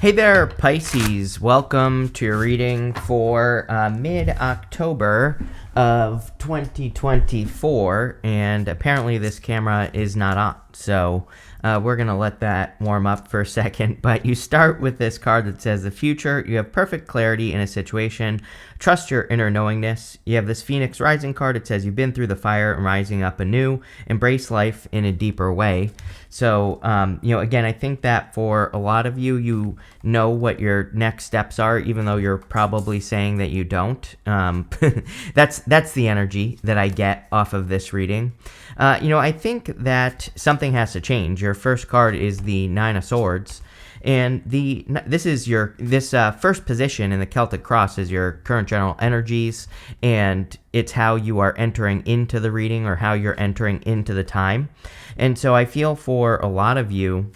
Hey there, Pisces. Welcome to your reading for mid-October of 2024. And apparently this camera is not on. So we're going to let that warm up for a second. But you start with this card that says the future. You have perfect clarity in a situation. Trust your inner knowingness. You have this Phoenix Rising card. It says you've been through the fire and rising up anew. Embrace life in a deeper way. So, again, I think that for a lot of you, you know what your next steps are, even though you're probably saying that you don't. That's the energy that I get off of this reading. I think that something has to change. Your first card is the Nine of Swords. And this first position in the Celtic Cross is your current general energies, and it's how you are entering into the reading or how you're entering into the time. And so I feel for a lot of you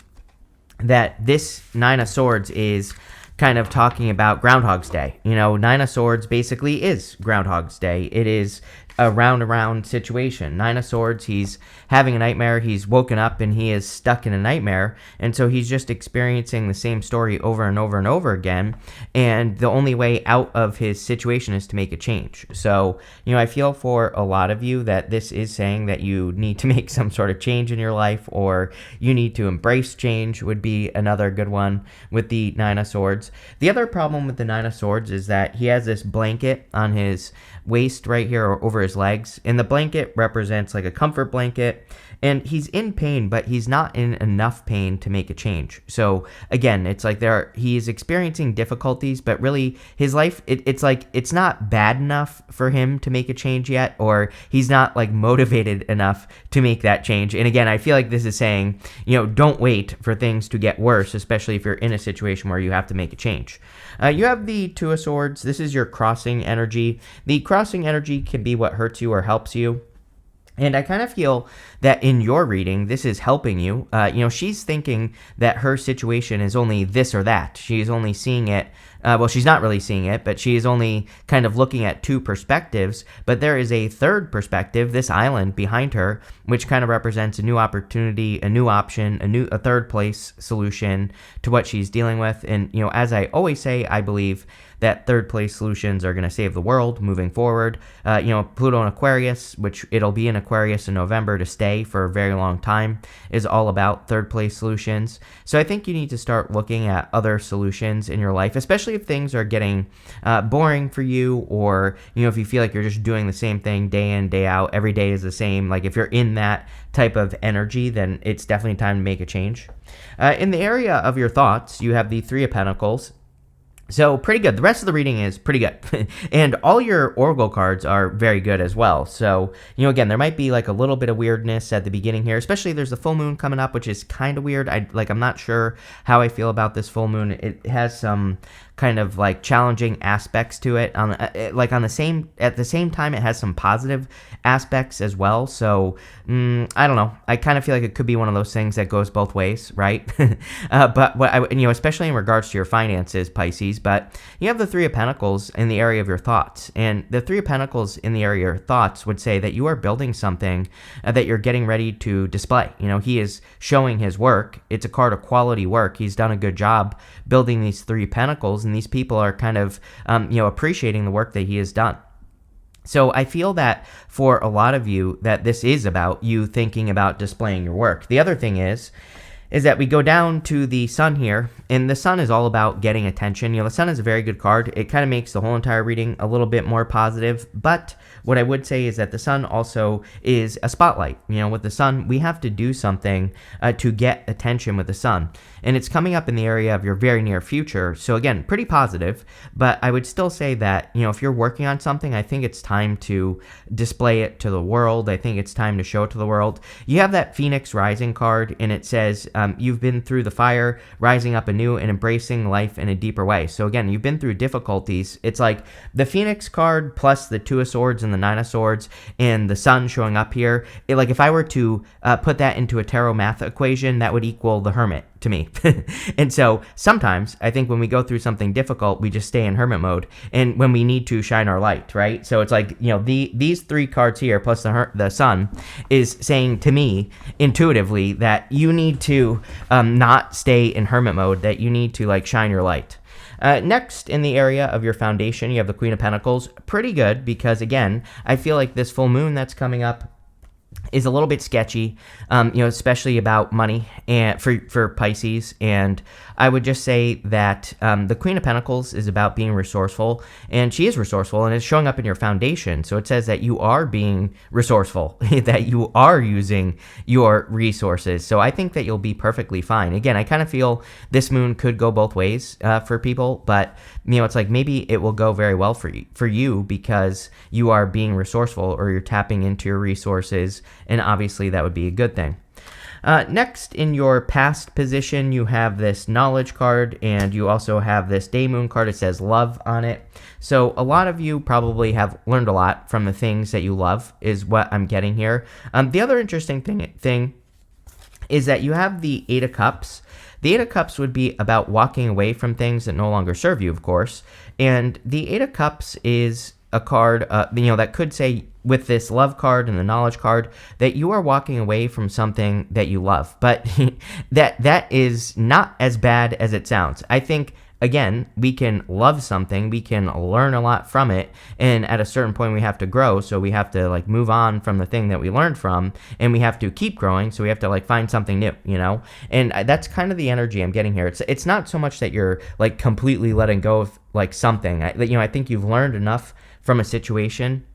that this Nine of Swords is kind of talking about Groundhog's Day. Nine of Swords basically is Groundhog's Day. It is a round situation. Nine of Swords, he's having a nightmare, he's woken up and he is stuck in a nightmare, and so he's just experiencing the same story over and over and over again, and the only way out of his situation is to make a change. So, I feel for a lot of you that this is saying that you need to make some sort of change in your life, or you need to embrace change would be another good one with the Nine of Swords. The other problem with the Nine of Swords is that he has this blanket on his waist right here or over his legs, and the blanket represents like a comfort blanket, and he's in pain, but he's not in enough pain to make a change. So again, it's like he is experiencing difficulties, but really his life, it's like it's not bad enough for him to make a change yet, or he's not like motivated enough to make that change. And again, I feel like this is saying, don't wait for things to get worse, especially if you're in a situation where you have to make a change. You have the Two of Swords. This is your crossing energy. The crossing energy can be what hurts you or helps you. And I kind of feel that in your reading, this is helping you. She's thinking that her situation is only this or that. She's only seeing it. She's not really seeing it, but she is only kind of looking at two perspectives. But there is a third perspective, this island behind her, which kind of represents a new opportunity, a new option, a third place solution to what she's dealing with. And, as I always say, I believe that third place solutions are going to save the world moving forward. Pluto in Aquarius, which it'll be in Aquarius in November to stay for a very long time, is all about third place solutions. So I think you need to start looking at other solutions in your life, especially if things are getting boring for you, or, if you feel like you're just doing the same thing day in, day out, every day is the same. Like if you're in that type of energy, then it's definitely time to make a change. In the area of your thoughts, you have the Three of Pentacles. So pretty good. The rest of the reading is pretty good. And all your oracle cards are very good as well. So, again, there might be like a little bit of weirdness at the beginning here, especially there's the full moon coming up, which is kind of weird. I'm not sure how I feel about this full moon. It has some kind of like challenging aspects to it. At the same time, it has some positive aspects as well. So I don't know. I kind of feel like it could be one of those things that goes both ways, right? But especially in regards to your finances, Pisces. But you have the Three of Pentacles in the area of your thoughts, and the Three of Pentacles in the area of your thoughts would say that you are building something that you're getting ready to display. He is showing his work. It's a card of quality work. He's done a good job building these Three Pentacles, and these people are kind of appreciating the work that he has done. So I feel that for a lot of you that this is about you thinking about displaying your work. The other thing is that we go down to the Sun here, and the Sun is all about getting attention. The Sun is a very good card. It kind of makes the whole entire reading a little bit more positive, but what I would say is that the Sun also is a spotlight. With the Sun, we have to do something to get attention with the Sun, and it's coming up in the area of your very near future. So again, pretty positive, but I would still say that, if you're working on something, I think it's time to display it to the world. I think it's time to show it to the world. You have that Phoenix Rising card, and it says, you've been through the fire, rising up anew, and embracing life in a deeper way. So again, you've been through difficulties. It's like the Phoenix card plus the Two of Swords and the Nine of Swords and the Sun showing up here. If I were to put that into a tarot math equation, that would equal the Hermit to me. And so sometimes I think when we go through something difficult, we just stay in hermit mode. And when we need to shine our light, right? So it's like, these three cards here plus the sun is saying to me intuitively that you need to not stay in hermit mode, that you need to like shine your light. Next, in the area of your foundation, you have the Queen of Pentacles. Pretty good because, again, I feel like this full moon that's coming up is a little bit sketchy, especially about money and for Pisces. And I would just say that the Queen of Pentacles is about being resourceful, and she is resourceful, and it's showing up in your foundation. So it says that you are being resourceful, that you are using your resources. So I think that you'll be perfectly fine. Again, I kind of feel this moon could go both ways for people, but it's like maybe it will go very well for you because you are being resourceful or you're tapping into your resources, and obviously that would be a good thing. Next, in your past position, you have this knowledge card, and you also have this day moon card. It says love on it. So a lot of you probably have learned a lot from the things that you love, is what I'm getting here. The other interesting thing is that you have the Eight of Cups. The Eight of Cups would be about walking away from things that no longer serve you, of course. And the Eight of Cups is a card, that could say, with this love card and the knowledge card, that you are walking away from something that you love. But that is not as bad as it sounds. I think, again, we can love something, we can learn a lot from it, and at a certain point we have to grow, so we have to like move on from the thing that we learned from, and we have to keep growing, so we have to like find something new, And that's kind of the energy I'm getting here. It's not so much that you're like completely letting go of like something. I think you've learned enough from a situation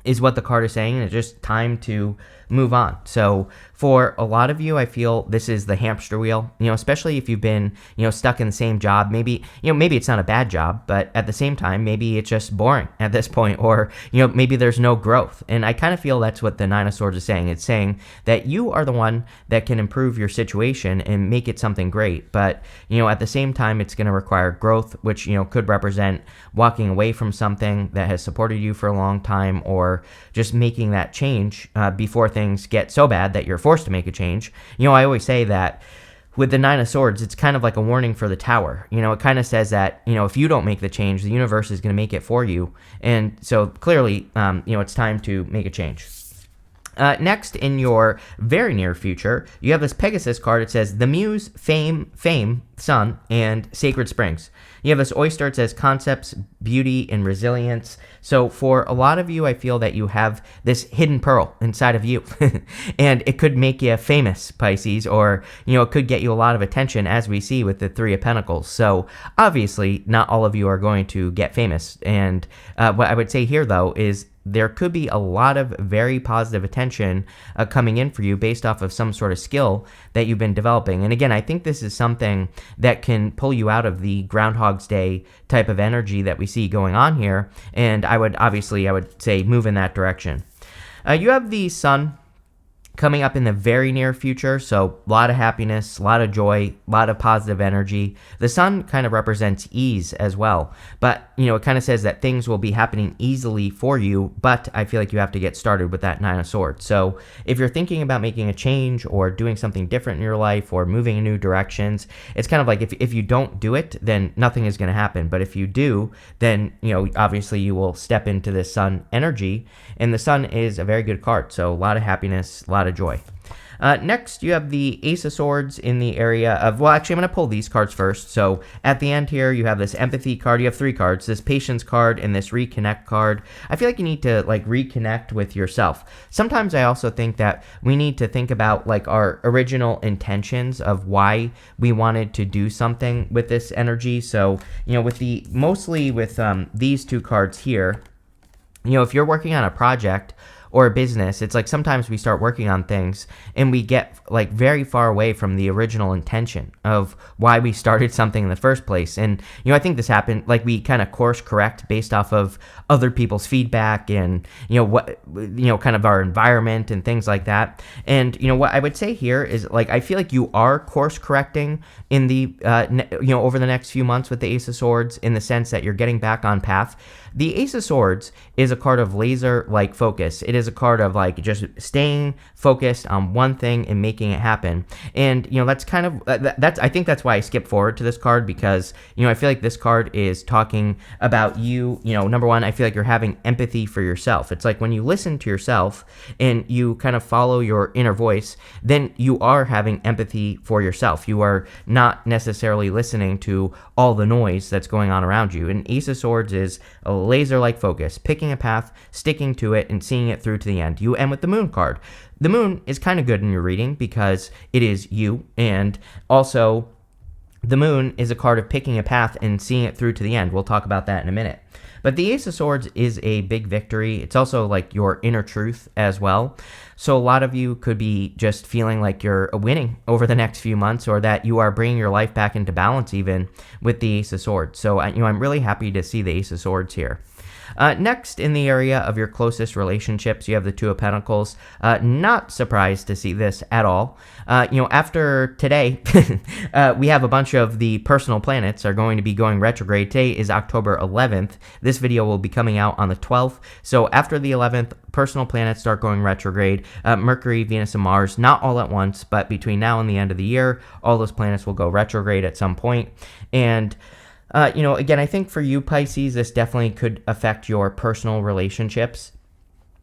is what the card is saying, and it's just time to move on. So for a lot of you, I feel this is the hamster wheel, especially if you've been, stuck in the same job. Maybe it's not a bad job, but at the same time, maybe it's just boring at this point, or, maybe there's no growth. And I kind of feel that's what the Nine of Swords is saying. It's saying that you are the one that can improve your situation and make it something great. But, at the same time, it's going to require growth, which, could represent walking away from something that has supported you for a long time, or just making that change before things get so bad that you're forced to make a change. I always say that with the Nine of Swords, it's kind of like a warning for the Tower. It kind of says that, if you don't make the change, the universe is going to make it for you. And so clearly, it's time to make a change. Next, in your very near future, you have this Pegasus card. It says the Muse, Fame, Sun, and Sacred Springs. You have this Oyster. It says concepts, beauty, and resilience. So for a lot of you, I feel that you have this hidden pearl inside of you. And it could make you famous, Pisces, or, it could get you a lot of attention, as we see with the Three of Pentacles. So obviously, not all of you are going to get famous. And what I would say here, though, is there could be a lot of very positive attention coming in for you based off of some sort of skill that you've been developing. And again, I think this is something that can pull you out of the Groundhog's Day type of energy that we see going on here. And I would say move in that direction. You have the Sun coming up in the very near future, so a lot of happiness, a lot of joy, a lot of positive energy. The Sun kind of represents ease as well, but it kind of says that things will be happening easily for you, but I feel like you have to get started with that Nine of Swords. So if you're thinking about making a change or doing something different in your life or moving in new directions, it's kind of like if you don't do it, then nothing is going to happen. But if you do, then obviously you will step into this Sun energy, and the Sun is a very good card, so a lot of happiness, a lot of joy. Next, you have the Ace of Swords in the area of, well, actually, I'm going to pull these cards first. So at the end here, you have this Empathy card. You have three cards, this Patience card and this Reconnect card. I feel like you need to reconnect with yourself. Sometimes I also think that we need to think about our original intentions of why we wanted to do something with this energy. So, with these two cards here, if you're working on a project or a business, it's like sometimes we start working on things and we get very far away from the original intention of why we started something in the first place. And, I think this happened, we kind of course correct based off of other people's feedback and, what, kind of our environment and things like that. And, what I would say here is I feel like you are course correcting in the, over the next few months with the Ace of Swords, in the sense that you're getting back on path. The Ace of Swords is a card of laser-like focus. It is a card of like just staying focused on one thing and making it happen. And that's kind of I think that's why I skipped forward to this card, because I feel like this card is talking about you. Number one, I feel like you're having empathy for yourself. It's like when you listen to yourself and you kind of follow your inner voice, then you are having empathy for yourself. You are not necessarily listening to all the noise that's going on around you. And Ace of Swords is a laser-like focus, picking a path, sticking to it, and seeing it through to the end. You end with the Moon card. The Moon is kind of good in your reading because it is you, and also the Moon is a card of picking a path and seeing it through to the end. We'll talk about that in a minute. But the Ace of Swords is a big victory. It's also like your inner truth as well. So a lot of you could be just feeling like you're winning over the next few months, or that you are bringing your life back into balance even with the Ace of Swords. So I'm really happy to see the Ace of Swords here. Next, in the area of your closest relationships, you have the Two of Pentacles. Not surprised to see this at all. After today, we have a bunch of the personal planets are going to be going retrograde. Today is October 11th. This video will be coming out on the 12th. So after the 11th, personal planets start going retrograde. Mercury, Venus, and Mars, not all at once, but between now and the end of the year, all those planets will go retrograde at some point. And again, I think for you, Pisces, this definitely could affect your personal relationships.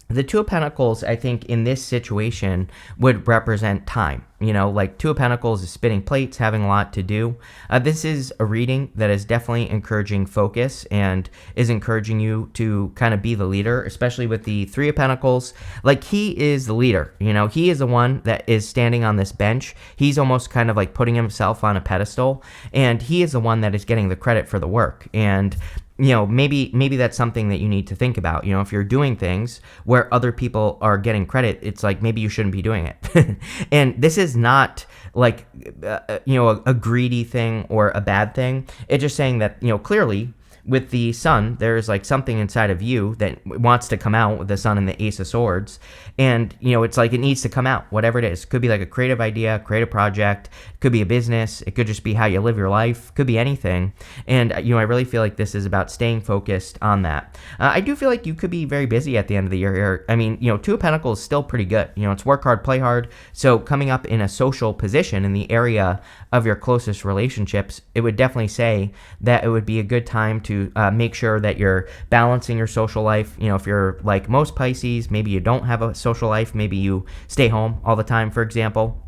The Two of Pentacles, I think, in this situation would represent time. Like Two of Pentacles is spinning plates, having a lot to do. This is a reading that is definitely encouraging focus and is encouraging you to kind of be the leader, especially with the Three of Pentacles. Like, he is the leader. He is the one that is standing on this bench. He's almost kind of like putting himself on a pedestal, and he is the one that is getting the credit for the work. And maybe that's something that you need to think about. If you're doing things where other people are getting credit, it's like maybe you shouldn't be doing it. And this is not like a greedy thing or a bad thing. It's just saying that clearly with the Sun, there's like something inside of you that wants to come out with the Sun and the Ace of Swords. And, it's like it needs to come out, whatever it is. It could be like a creative idea, creative project. It could be a business. It could just be how you live your life. It could be anything. And, I really feel like this is about staying focused on that. I do feel like you could be very busy at the end of the year here. I mean, Two of Pentacles is still pretty good. It's work hard, play hard. So coming up in a social position in the area of your closest relationships, it would definitely say that it would be a good time to make sure that you're balancing your social life. If you're like most Pisces, maybe you don't have a social life, maybe you stay home all the time, for example.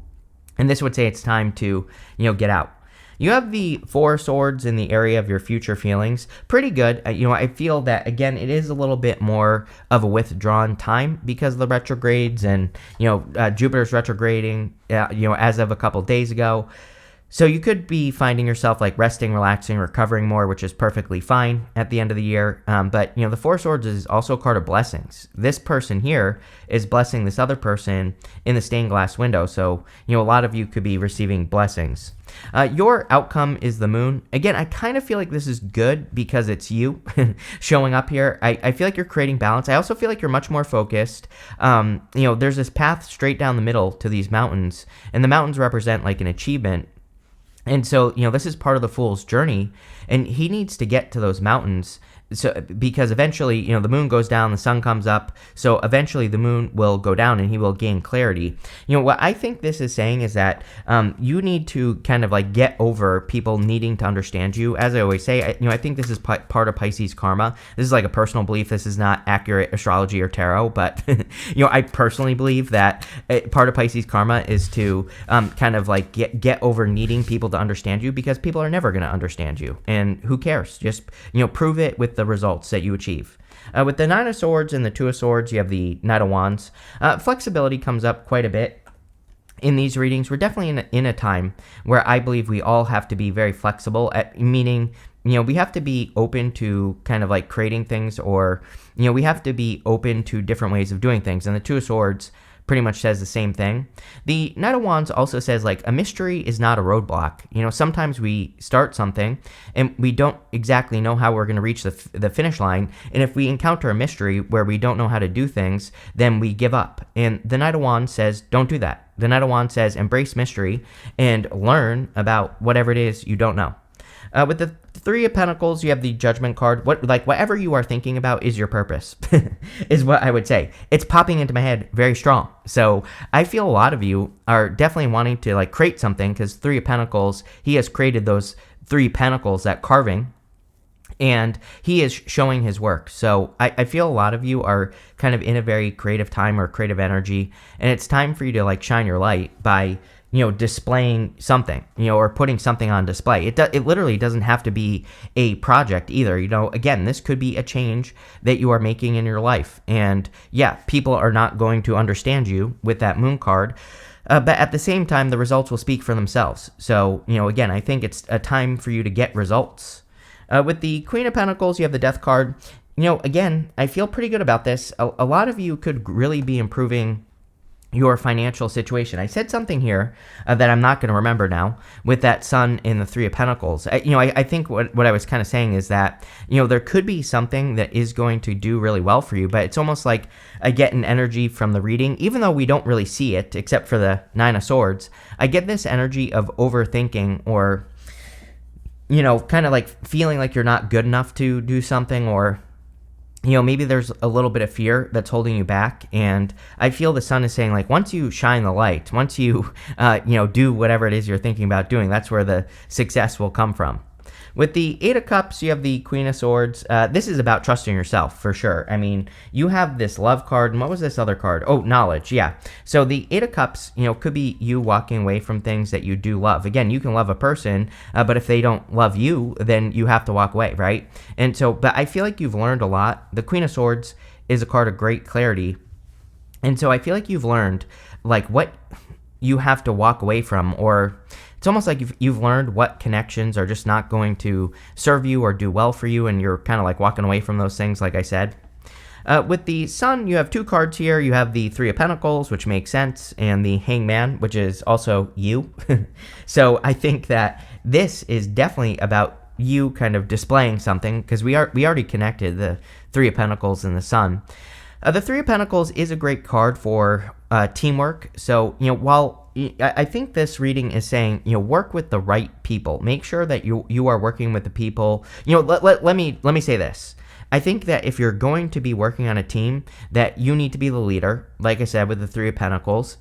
And this would say it's time to, get out. You have the Four of Swords in the area of your future feelings. Pretty good. I feel that, again, it is a little bit more of a withdrawn time because of the retrogrades and, Jupiter's retrograding, as of a couple days ago. So you could be finding yourself like resting, relaxing, recovering more, which is perfectly fine at the end of the year. But, the Four of Swords is also a card of blessings. This person here is blessing this other person in the stained glass window. So, a lot of you could be receiving blessings. Your outcome is the Moon. Again, I kind of feel like this is good because it's you showing up here. I feel like you're creating balance. I also feel like you're much more focused. There's this path straight down the middle to these mountains, and the mountains represent like an achievement. And so, this is part of the Fool's journey, and he needs to get to those mountains. So, because eventually, the moon goes down, the sun comes up. So eventually the moon will go down and he will gain clarity. What I think this is saying is that you need to kind of like get over people needing to understand you. As I always say, I think this is part of Pisces karma. This is like a personal belief. This is not accurate astrology or tarot, but, I personally believe that part of Pisces karma is to kind of like get over needing people to understand you, because people are never going to understand you. And who cares? Just, prove it with the results that you achieve. With the Nine of Swords and the Two of Swords, you have the Knight of Wands. Flexibility comes up quite a bit in these readings. We're definitely in a time where I believe we all have to be very flexible, meaning, we have to be open to kind of like creating things, or, we have to be open to different ways of doing things. And the Two of Swords pretty much says the same thing. The Knight of Wands also says like a mystery is not a roadblock. Sometimes we start something and we don't exactly know how we're going to reach the finish line. And if we encounter a mystery where we don't know how to do things, then we give up. And the Knight of Wands says, don't do that. The Knight of Wands says, embrace mystery and learn about whatever it is you don't know. With the Three of Pentacles, you have the Judgment card. Whatever you are thinking about is your purpose, is what I would say. It's popping into my head very strong. So I feel a lot of you are definitely wanting to like create something, because Three of Pentacles, he has created those three pentacles, that carving, and he is showing his work. So I feel a lot of you are kind of in a very creative time or creative energy, and it's time for you to like shine your light by, displaying something, or putting something on display. It literally doesn't have to be a project either. Again, this could be a change that you are making in your life. And yeah, people are not going to understand you with that Moon card. But at the same time, the results will speak for themselves. So, again, I think it's a time for you to get results. With the Queen of Pentacles, you have the Death card. Again, I feel pretty good about this. A lot of you could really be improving your financial situation. I said something here that I'm not going to remember now with that Sun in the Three of Pentacles. I think what I was kind of saying is that, there could be something that is going to do really well for you, but it's almost like I get an energy from the reading, even though we don't really see it except for the Nine of Swords. I get this energy of overthinking, or, kind of like feeling like you're not good enough to do something, or maybe there's a little bit of fear that's holding you back. And I feel the Sun is saying, like, once you shine the light, once you, do whatever it is you're thinking about doing, that's where the success will come from. With the Eight of Cups, you have the Queen of Swords. This is about trusting yourself, for sure. I mean, you have this Love card, and what was this other card? Oh, Knowledge, yeah. So the Eight of Cups, could be you walking away from things that you do love. Again, you can love a person, but if they don't love you, then you have to walk away, right? And so, but I feel like you've learned a lot. The Queen of Swords is a card of great clarity. And so I feel like you've learned, like, what you have to walk away from, or it's almost like you've learned what connections are just not going to serve you or do well for you, and you're kind of like walking away from those things, like I said. With the Sun, you have two cards here. You have the Three of Pentacles, which makes sense, and the Hangman, which is also you. So I think that this is definitely about you kind of displaying something, because we already connected the Three of Pentacles and the Sun. The Three of Pentacles is a great card for teamwork. So, while I think this reading is saying, work with the right people. Make sure that you are working with the people. Let me say this. I think that if you're going to be working on a team, that you need to be the leader, like I said, with the Three of Pentacles.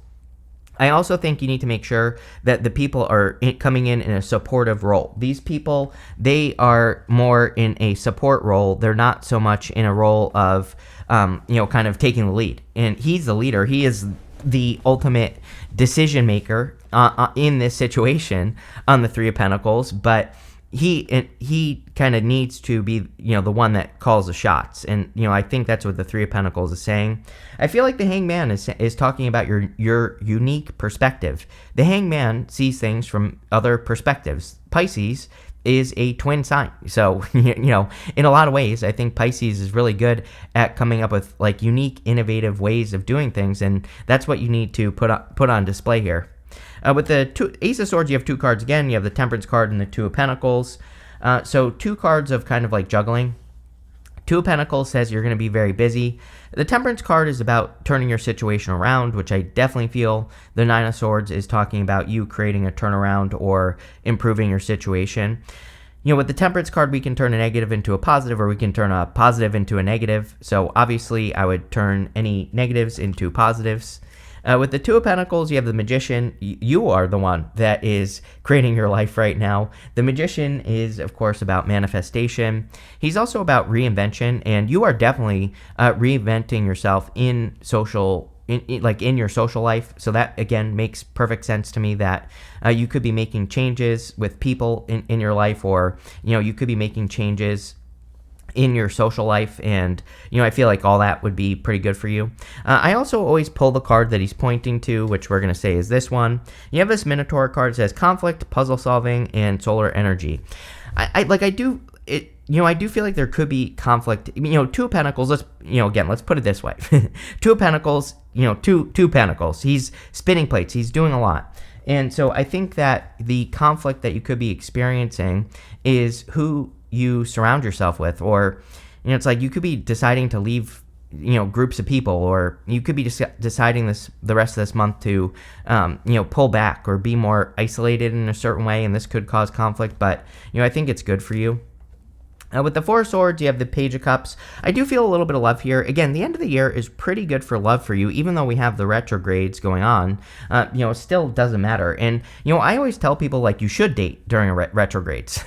I also think you need to make sure that the people are coming in a supportive role. These people, they are more in a support role. They're not so much in a role of, kind of taking the lead. And he's the leader. He is the ultimate decision maker in this situation on the Three of Pentacles, but he kind of needs to be, the one that calls the shots. And, I think that's what the Three of Pentacles is saying. I feel like the Hangman is talking about your unique perspective. The Hangman sees things from other perspectives. Pisces is a twin sign. So, in a lot of ways, I think Pisces is really good at coming up with like unique, innovative ways of doing things. And that's what you need to put on display here. With the Ace of Swords, you have two cards again. You have the Temperance card and the Two of Pentacles. So two cards of kind of like juggling. Two of Pentacles says you're going to be very busy. The Temperance card is about turning your situation around, which I definitely feel. The Nine of Swords is talking about you creating a turnaround or improving your situation. With the Temperance card, we can turn a negative into a positive, or we can turn a positive into a negative. So obviously, I would turn any negatives into positives. With the Two of Pentacles, you have the Magician. You are the one that is creating your life right now. The Magician is, of course, about manifestation. He's also about reinvention, and you are definitely reinventing yourself in your social life. So that, again, makes perfect sense to me that you could be making changes with people in your life, or, you could be making changes in your social life, and I feel like all that would be pretty good for you. I also always pull the card that he's pointing to, which we're going to say is this one. You have this Minotaur card. It says conflict, puzzle solving, and solar energy. I do feel like there could be conflict. Two of Pentacles, let's put it this way. Two of Pentacles, two Pentacles. He's spinning plates. He's doing a lot. And so I think that the conflict that you could be experiencing is who you surround yourself with, or it's like you could be deciding to leave groups of people, or you could be deciding the rest of this month to pull back or be more isolated in a certain way, and this could cause conflict. But I think it's good for you. With the Four of Swords, you have the Page of Cups. I do feel a little bit of love here. Again, the end of the year is pretty good for love for you, even though we have the retrogrades going on. It still doesn't matter. And, I always tell people, like, you should date during retrogrades.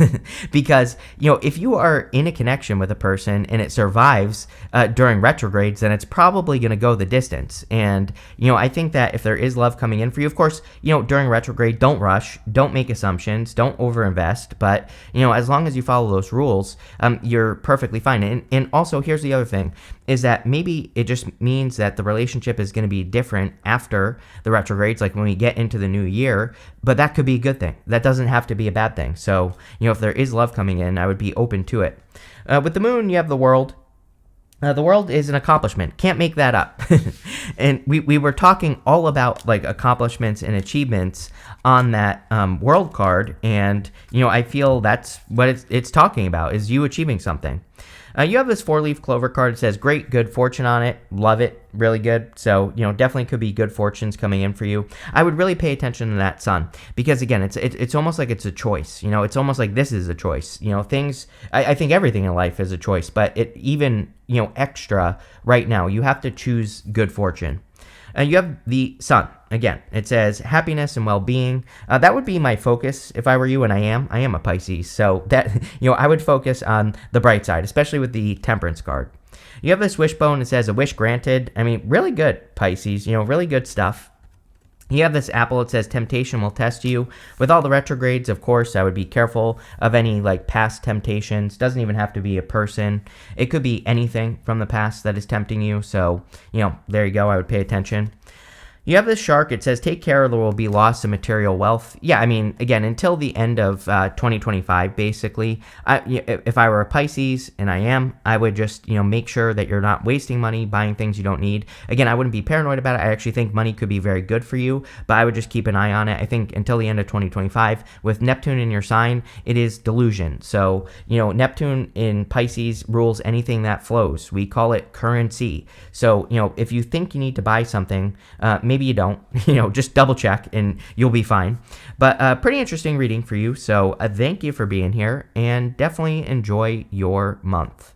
Because, if you are in a connection with a person and it survives during retrogrades, then it's probably going to go the distance. And, I think that if there is love coming in for you, of course, during retrograde, don't rush, don't make assumptions, don't overinvest. But, as long as you follow those rules, you're perfectly fine. And also, here's the other thing, is that maybe it just means that the relationship is going to be different after the retrogrades, like when we get into the new year, but that could be a good thing. That doesn't have to be a bad thing. So, if there is love coming in, I would be open to it. With the moon, you have the World. The World is an accomplishment. Can't make that up. And we were talking all about like accomplishments and achievements on that World card. And, I feel that's what it's talking about, is you achieving something. You have this 4-leaf clover card. It says great, good fortune on it. Love it. Really good. So, definitely could be good fortunes coming in for you. I would really pay attention to that sun, because again, it's almost like it's a choice. It's almost like this is a choice. Things, I think everything in life is a choice, but it even, extra right now, you have to choose good fortune. You have the sun. Again, it says happiness and well-being. That would be my focus if I were you, and I am a Pisces. So that, I would focus on the bright side, especially with the temperance card. You have this wishbone. It says a wish granted. I mean, really good, Pisces, really good stuff. You have this apple. It says temptation will test you. With all the retrogrades, of course, I would be careful of any like past temptations. Doesn't even have to be a person. It could be anything from the past that is tempting you. So, there you go. I would pay attention. You have this shark. It says, take care or there will be loss of material wealth. Yeah, I mean, again, until the end of 2025, basically, if I were a Pisces, and I am, I would just, make sure that you're not wasting money buying things you don't need. Again, I wouldn't be paranoid about it. I actually think money could be very good for you, but I would just keep an eye on it. I think until the end of 2025, with Neptune in your sign, it is delusion. So, Neptune in Pisces rules anything that flows. We call it currency. So, if you think you need to buy something, maybe you don't, just double check and you'll be fine. But pretty interesting reading for you. So thank you for being here, and definitely enjoy your month.